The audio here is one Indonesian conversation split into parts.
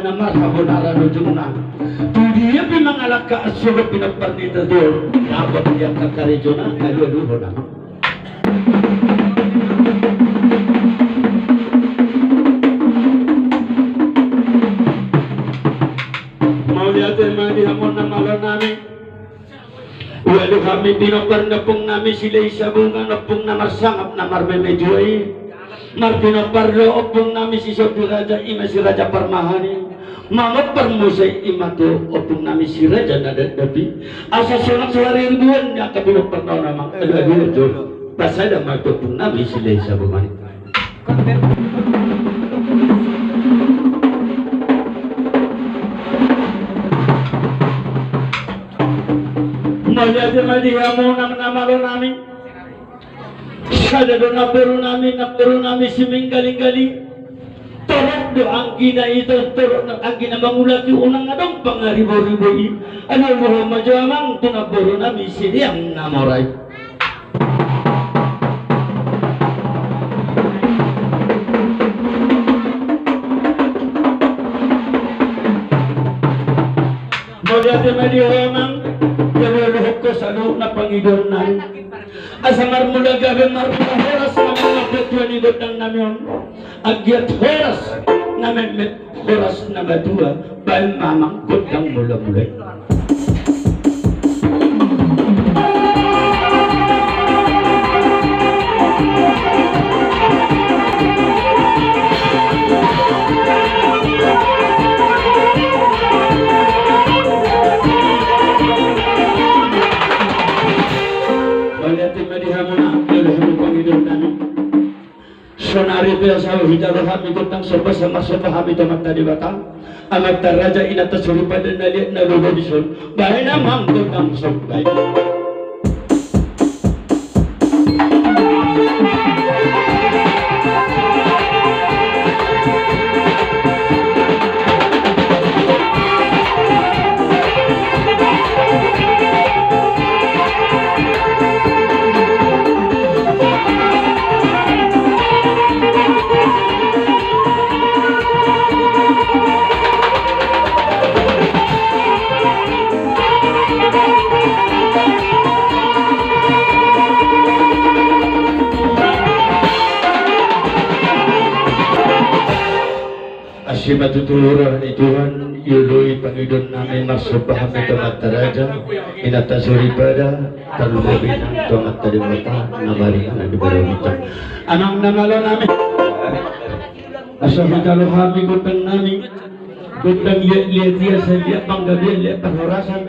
na marhabon aranujung na. Dia pimangalak ka asulo pinagpartita doon. Nabot niya kakaridyo na, ayuluho na. Mau lihat mga dihamon na malo namin. Walo kami pinapar na pong namin sila isabungan na pong namarsangap na marmemedyoy. Marpinapar lo pong namin si Sobi Raja ima si Raja Parmahani. Mga parmusay imato opong namin si Raja na dadabi. Asa sunang sa rinduan niya kapinapar na namang alagyo ito. Pasada magtopong namin sila isabungan. Malihat malihamu namalo namin. Sada do napero namin siming galing-galing. Torok do ang gina ito, torok na ang gina mangulati unang adong pangaribo-ribo. Ano mo majamang tunaboro namin siliyang namoray. Malihat malihamang Yawaluhok ko sa loob na Panginoon namin. Asa marmula gabi marmula horas na mga betwa ni Godang namin. Agyat horas namin met horas na madua. Bayan mamang Godang mula-mulay. Sonari itu sa hijaro kami kutang sama kami tomat tadi batang amat raja inata suri pada naliat nalubo bison bahay namang kutang sobai. Si matutuluran ituan yului Panginoon namin magsubaham ito mataraja inatasuri pada talubobin ang tuangat talimata namaringan di bawah ito anang namalo namin asa matalo kami gutang namin gutang liat dia sa liat panggabi liat pangharasan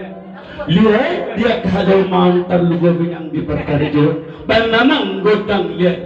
liat dia kahadaw mga talubobin ang dipertarijo ban namang gutang liat